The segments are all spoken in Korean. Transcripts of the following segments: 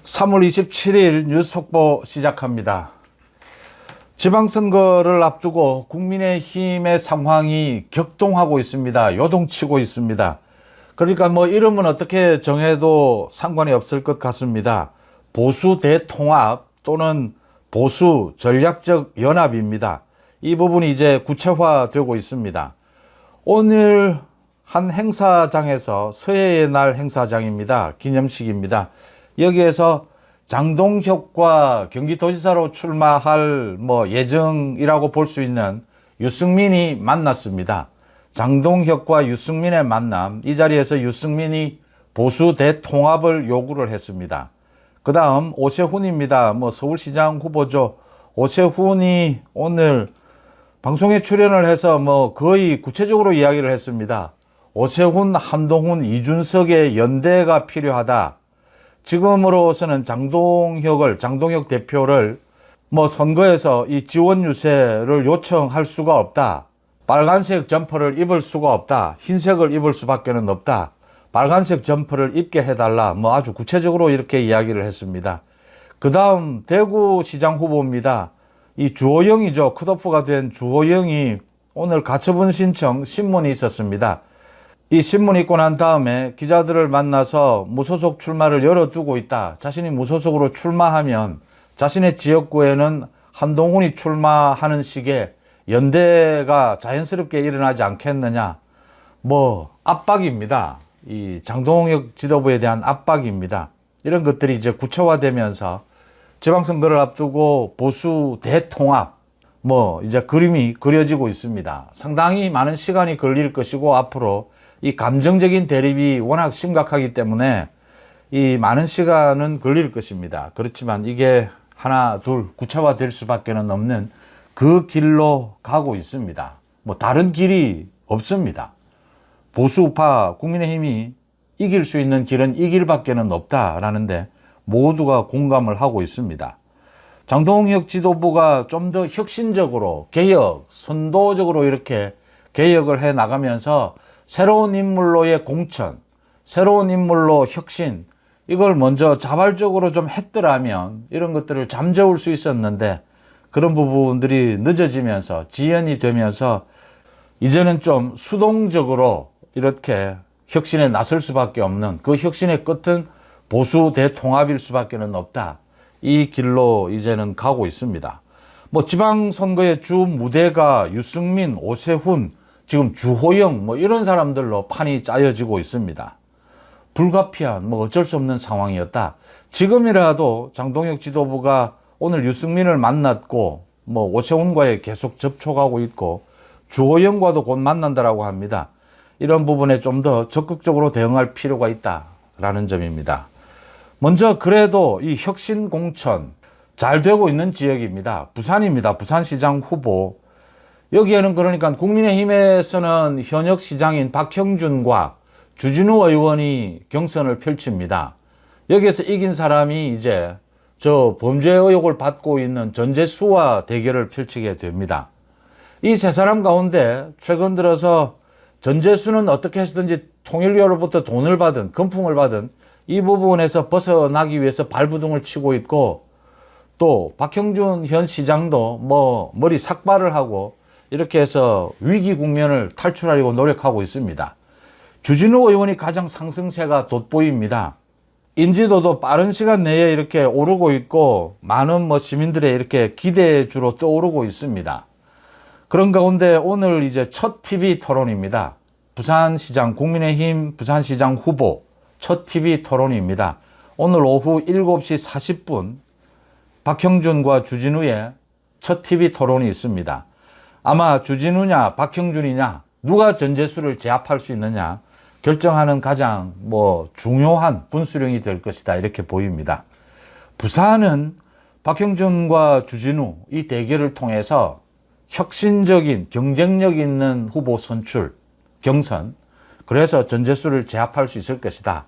3월 27일 뉴스 속보 시작합니다. 지방선거를 앞두고 국민의힘의 상황이 격동하고 있습니다. 요동치고 있습니다. 그러니까 이름은 어떻게 정해도 상관이 없을 것 같습니다. 보수 대통합 또는 보수 전략적 연합입니다. 이 부분이 이제 구체화되고 있습니다. 오늘 한 행사장에서 서해의 날 행사장입니다. 기념식입니다. 여기에서 장동혁과 경기도지사로 출마할 예정이라고 볼 수 있는 유승민이 만났습니다. 장동혁과 유승민의 만남, 이 자리에서 유승민이 보수 대통합을 요구를 했습니다. 그 다음 오세훈입니다. 서울시장 후보죠. 오세훈이 오늘 방송에 출연을 해서 거의 구체적으로 이야기를 했습니다. 오세훈, 한동훈, 이준석의 연대가 필요하다. 지금으로서는 장동혁 대표를 선거에서 이 지원 유세를 요청할 수가 없다. 빨간색 점퍼를 입을 수가 없다. 흰색을 입을 수밖에는 없다. 빨간색 점퍼를 입게 해달라. 아주 구체적으로 이렇게 이야기를 했습니다. 그 다음 대구시장 후보입니다. 이 주호영이죠. 컷오프가 된 주호영이 오늘 가처분 신청 신문이 있었습니다. 이 신문 있고 난 다음에 기자들을 만나서 무소속 출마를 열어두고 있다. 자신이 무소속으로 출마하면 자신의 지역구에는 한동훈이 출마하는 식의 연대가 자연스럽게 일어나지 않겠느냐. 압박입니다. 이 장동혁 지도부에 대한 압박입니다. 이런 것들이 이제 구체화되면서 지방선거를 앞두고 보수 대통합, 이제 그림이 그려지고 있습니다. 상당히 많은 시간이 걸릴 것이고 앞으로 이 감정적인 대립이 워낙 심각하기 때문에 이 많은 시간은 걸릴 것입니다. 그렇지만 이게 하나, 둘 구체화될 수밖에 없는 그 길로 가고 있습니다. 다른 길이 없습니다. 보수파 국민의힘이 이길 수 있는 길은 이 길밖에 없다라는데 모두가 공감을 하고 있습니다. 장동혁 지도부가 좀 더 혁신적으로 개혁, 선도적으로 이렇게 개혁을 해 나가면서 새로운 인물로의 공천, 새로운 인물로 혁신, 이걸 먼저 자발적으로 좀 했더라면 이런 것들을 잠재울 수 있었는데 그런 부분들이 늦어지면서 지연이 되면서 이제는 좀 수동적으로 이렇게 혁신에 나설 수밖에 없는, 그 혁신의 끝은 보수 대통합일 수밖에 없다. 이 길로 이제는 가고 있습니다. 지방선거의 주 무대가 유승민, 오세훈, 지금 주호영 이런 사람들로 판이 짜여지고 있습니다. 불가피한 어쩔 수 없는 상황이었다. 지금이라도 장동혁 지도부가 오늘 유승민을 만났고 오세훈과의 계속 접촉하고 있고 주호영과도 곧 만난다라고 합니다. 이런 부분에 좀 더 적극적으로 대응할 필요가 있다라는 점입니다. 먼저 그래도 이 혁신 공천 잘 되고 있는 지역입니다. 부산입니다. 부산시장 후보. 여기에는 그러니까 국민의힘에서는 현역 시장인 박형준과 주진우 의원이 경선을 펼칩니다. 여기에서 이긴 사람이 이제 저 범죄 의혹을 받고 있는 전재수와 대결을 펼치게 됩니다. 이 세 사람 가운데 최근 들어서 전재수는 어떻게 해서든지 통일교로부터 돈을 받은, 금품을 받은 이 부분에서 벗어나기 위해서 발부둥을 치고 있고, 또 박형준 현 시장도 머리 삭발을 하고 이렇게 해서 위기 국면을 탈출하려고 노력하고 있습니다. 주진우 의원이 가장 상승세가 돋보입니다. 인지도도 빠른 시간 내에 이렇게 오르고 있고 많은 시민들의 이렇게 기대주로 떠오르고 있습니다. 그런 가운데 오늘 이제 첫 TV 토론입니다. 부산시장, 국민의힘 부산시장 후보 첫 TV 토론입니다. 오늘 오후 7시 40분 박형준과 주진우의 첫 TV 토론이 있습니다. 아마 주진우냐 박형준이냐 누가 전재수를 제압할 수 있느냐 결정하는 가장 중요한 분수령이 될 것이다, 이렇게 보입니다. 부산은 박형준과 주진우 이 대결을 통해서 혁신적인 경쟁력 있는 후보 선출, 경선, 그래서 전재수를 제압할 수 있을 것이다.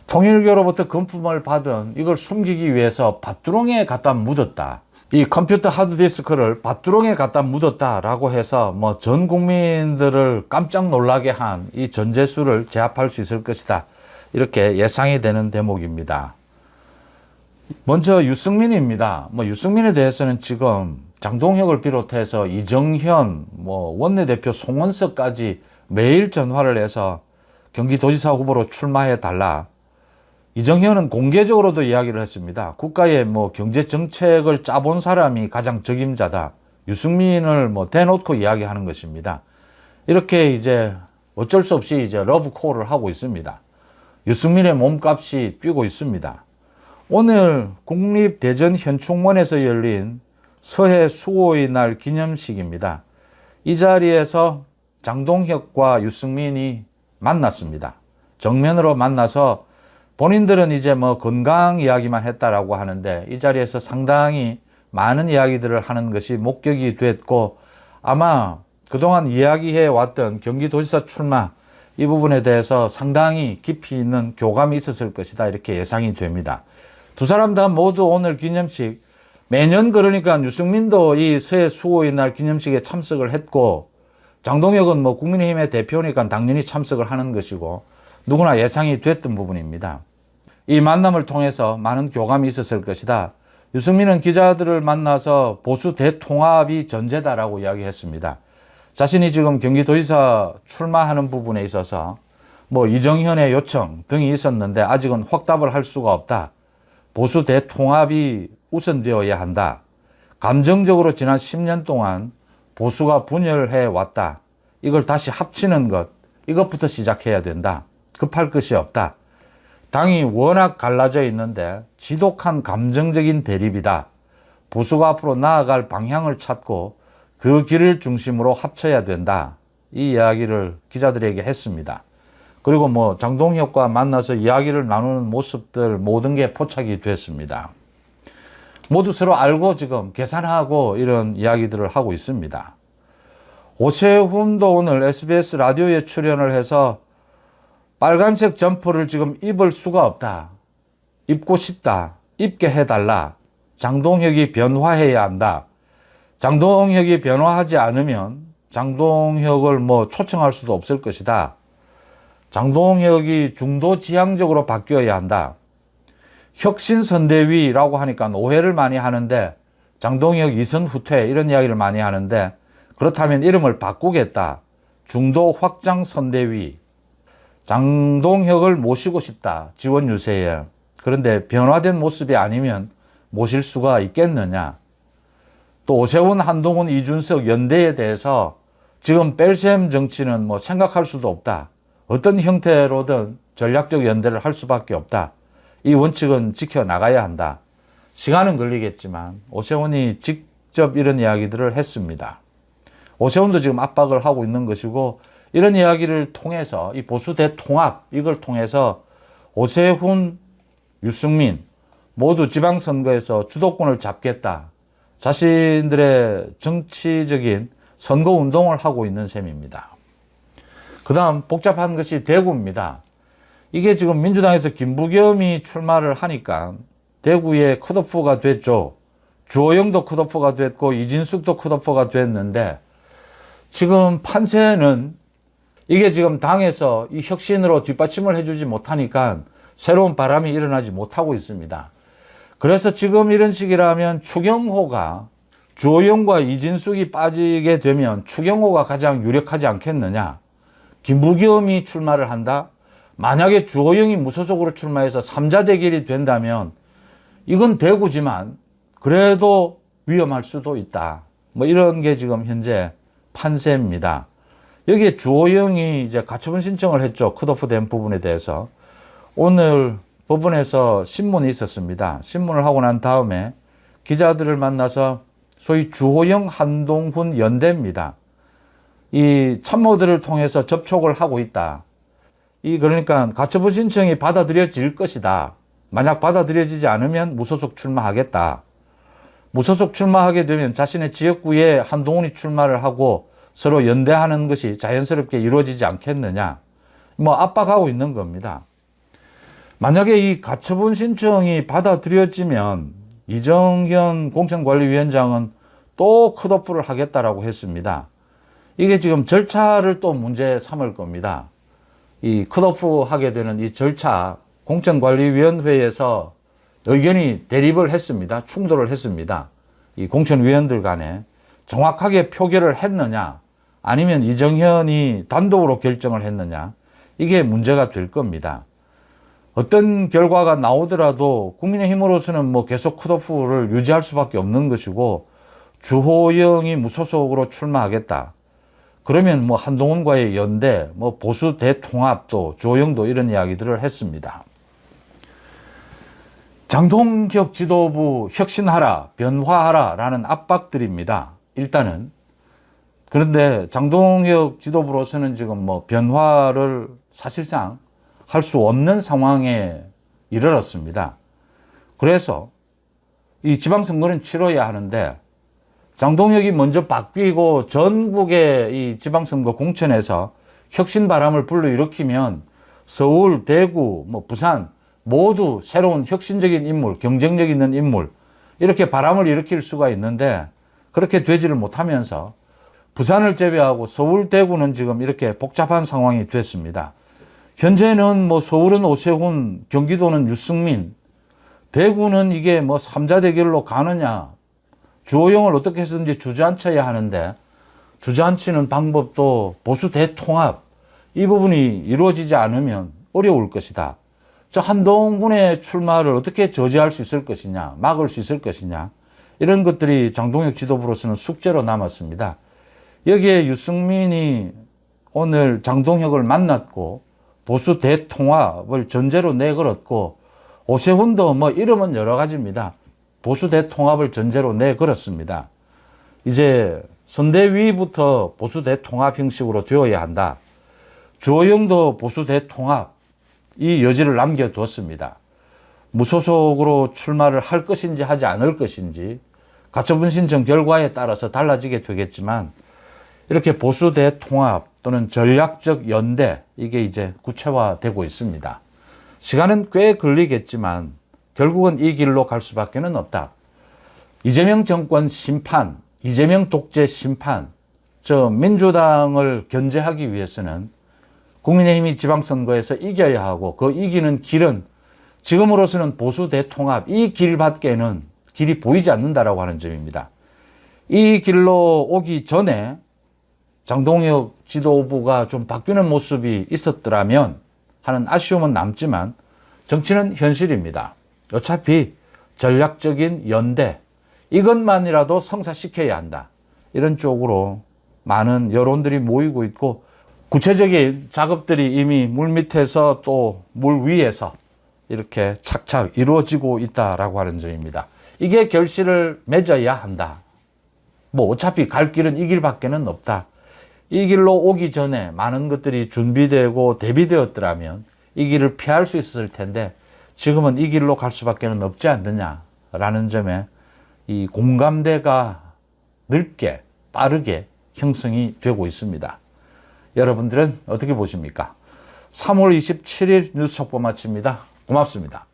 통일교로부터 금품을 받은 이걸 숨기기 위해서 밭두렁에 갖다 묻었다. 이 컴퓨터 하드디스크를 밭두렁에 갖다 묻었다라고 해서 전 국민들을 깜짝 놀라게 한 이 전재수를 제압할 수 있을 것이다. 이렇게 예상이 되는 대목입니다. 먼저 유승민입니다. 유승민에 대해서는 지금 장동혁을 비롯해서 이정현, 원내대표 송원석까지 매일 전화를 해서 경기도지사 후보로 출마해 달라. 이정현은 공개적으로도 이야기를 했습니다. 국가의 경제 정책을 짜본 사람이 가장 적임자다. 유승민을 대놓고 이야기하는 것입니다. 이렇게 이제 어쩔 수 없이 이제 러브콜을 하고 있습니다. 유승민의 몸값이 뛰고 있습니다. 오늘 국립대전현충원에서 열린 서해 수호의 날 기념식입니다. 이 자리에서 장동혁과 유승민이 만났습니다. 정면으로 만나서 본인들은 이제 건강 이야기만 했다라고 하는데 이 자리에서 상당히 많은 이야기들을 하는 것이 목격이 됐고 아마 그동안 이야기해 왔던 경기도지사 출마 이 부분에 대해서 상당히 깊이 있는 교감이 있었을 것이다 이렇게 예상이 됩니다. 두 사람 다 모두 오늘 기념식 매년 그러니까 유승민도 이 서해 수호의 날 기념식에 참석을 했고 장동혁은 국민의힘의 대표니까 당연히 참석을 하는 것이고 누구나 예상이 됐던 부분입니다. 이 만남을 통해서 많은 교감이 있었을 것이다. 유승민은 기자들을 만나서 보수 대통합이 전제다라고 이야기했습니다. 자신이 지금 경기도지사 출마하는 부분에 있어서 이정현의 요청 등이 있었는데 아직은 확답을 할 수가 없다. 보수 대통합이 우선되어야 한다. 감정적으로 지난 10년 동안 보수가 분열해 왔다. 이걸 다시 합치는 것, 이것부터 시작해야 된다. 급할 것이 없다. 당이 워낙 갈라져 있는데 지독한 감정적인 대립이다. 보수가 앞으로 나아갈 방향을 찾고 그 길을 중심으로 합쳐야 된다. 이 이야기를 기자들에게 했습니다. 그리고 장동혁과 만나서 이야기를 나누는 모습들 모든 게 포착이 됐습니다. 모두 서로 알고 지금 계산하고 이런 이야기들을 하고 있습니다. 오세훈도 오늘 SBS 라디오에 출연을 해서 빨간색 점퍼를 지금 입을 수가 없다. 입고 싶다. 입게 해달라. 장동혁이 변화해야 한다. 장동혁이 변화하지 않으면 장동혁을 초청할 수도 없을 것이다. 장동혁이 중도지향적으로 바뀌어야 한다. 혁신선대위라고 하니까 오해를 많이 하는데 장동혁 이선 후퇴 이런 이야기를 많이 하는데 그렇다면 이름을 바꾸겠다. 중도 확장선대위. 장동혁을 모시고 싶다. 지원 유세에. 그런데 변화된 모습이 아니면 모실 수가 있겠느냐. 또 오세훈, 한동훈, 이준석 연대에 대해서 지금 뺄셈 정치는 생각할 수도 없다. 어떤 형태로든 전략적 연대를 할 수밖에 없다. 이 원칙은 지켜나가야 한다. 시간은 걸리겠지만 오세훈이 직접 이런 이야기들을 했습니다. 오세훈도 지금 압박을 하고 있는 것이고 이런 이야기를 통해서 이 보수 대통합 이걸 통해서 오세훈, 유승민 모두 지방선거에서 주도권을 잡겠다. 자신들의 정치적인 선거운동을 하고 있는 셈입니다. 그 다음 복잡한 것이 대구입니다. 이게 지금 민주당에서 김부겸이 출마를 하니까 대구에 컷오프가 됐죠. 주호영도 컷오프가 됐고 이진숙도 컷오프가 됐는데 지금 판세는 이게 지금 당에서 이 혁신으로 뒷받침을 해주지 못하니까 새로운 바람이 일어나지 못하고 있습니다. 그래서 지금 이런 식이라면 추경호가 주호영과 이진숙이 빠지게 되면 추경호가 가장 유력하지 않겠느냐. 김부겸이 출마를 한다. 만약에 주호영이 무소속으로 출마해서 3자 대결이 된다면 이건 대구지만 그래도 위험할 수도 있다. 이런 게 지금 현재 판세입니다. 여기에 주호영이 이제 가처분 신청을 했죠. 컷오프 된 부분에 대해서. 오늘 법원에서 신문이 있었습니다. 신문을 하고 난 다음에 기자들을 만나서 소위 주호영, 한동훈 연대입니다. 이 참모들을 통해서 접촉을 하고 있다. 그러니까 가처분 신청이 받아들여질 것이다. 만약 받아들여지지 않으면 무소속 출마하겠다. 무소속 출마하게 되면 자신의 지역구에 한동훈이 출마를 하고 서로 연대하는 것이 자연스럽게 이루어지지 않겠느냐. 압박하고 있는 겁니다. 만약에 이 가처분 신청이 받아들여지면 이정현 공천관리위원장은 또 컷오프를 하겠다라고 했습니다. 이게 지금 절차를 또 문제 삼을 겁니다. 이 컷오프 하게 되는 이 절차, 공천관리위원회에서 의견이 대립을 했습니다. 충돌을 했습니다. 이 공천위원들 간에 정확하게 표결을 했느냐, 아니면 이정현이 단독으로 결정을 했느냐, 이게 문제가 될 겁니다. 어떤 결과가 나오더라도 국민의힘으로서는 뭐 계속 컷오프를 유지할 수밖에 없는 것이고, 주호영이 무소속으로 출마하겠다. 그러면 뭐 한동훈과의 연대, 뭐 보수 대통합도, 주호영도 이런 이야기들을 했습니다. 장동혁 지도부 혁신하라, 변화하라 라는 압박들입니다. 일단은. 그런데 장동혁 지도부로서는 지금 뭐 변화를 사실상 할 수 없는 상황에 이르렀습니다. 그래서 이 지방선거는 치러야 하는데, 장동혁이 먼저 바뀌고 전국의 이 지방선거 공천에서 혁신 바람을 불러일으키면 서울, 대구, 뭐 부산 모두 새로운 혁신적인 인물, 경쟁력 있는 인물, 이렇게 바람을 일으킬 수가 있는데, 그렇게 되지를 못하면서 부산을 제외하고 서울, 대구는 지금 이렇게 복잡한 상황이 됐습니다. 현재는 뭐 서울은 오세훈, 경기도는 유승민, 대구는 이게 뭐 3자 대결로 가느냐, 주호영을 어떻게 해서든지 주저앉혀야 하는데, 주저앉히는 방법도 보수 대통합, 이 부분이 이루어지지 않으면 어려울 것이다. 저 한동훈의 출마를 어떻게 저지할 수 있을 것이냐, 막을 수 있을 것이냐, 이런 것들이 장동혁 지도부로서는 숙제로 남았습니다. 여기에 유승민이 오늘 장동혁을 만났고 보수 대통합을 전제로 내걸었고, 오세훈도 뭐 이름은 여러 가지입니다. 보수 대통합을 전제로 내걸었습니다. 이제 선대위부터 보수 대통합 형식으로 되어야 한다. 주호영도 보수 대통합, 이 여지를 남겨두었습니다. 무소속으로 출마를 할 것인지 하지 않을 것인지 가처분 신청 결과에 따라서 달라지게 되겠지만, 이렇게 보수 대통합 또는 전략적 연대, 이게 이제 구체화되고 있습니다. 시간은 꽤 걸리겠지만 결국은 이 길로 갈 수밖에는 없다. 이재명 정권 심판, 이재명 독재 심판, 저 민주당을 견제하기 위해서는 국민의힘이 지방선거에서 이겨야 하고, 그 이기는 길은 지금으로서는 보수 대통합, 이 길밖에는 길이 보이지 않는다라고 하는 점입니다. 이 길로 오기 전에 장동혁 지도부가 좀 바뀌는 모습이 있었더라면 하는 아쉬움은 남지만, 정치는 현실입니다. 어차피 전략적인 연대, 이것만이라도 성사시켜야 한다. 이런 쪽으로 많은 여론들이 모이고 있고, 구체적인 작업들이 이미 물밑에서 또 물 위에서 이렇게 착착 이루어지고 있다라고 하는 점입니다. 이게 결실을 맺어야 한다. 뭐 어차피 갈 길은 이 길밖에는 없다. 이 길로 오기 전에 많은 것들이 준비되고 대비되었더라면 이 길을 피할 수 있었을 텐데, 지금은 이 길로 갈 수밖에는 없지 않느냐라는 점에 이 공감대가 넓게 빠르게 형성이 되고 있습니다. 여러분들은 어떻게 보십니까? 3월 27일 뉴스 속보 마칩니다. 고맙습니다.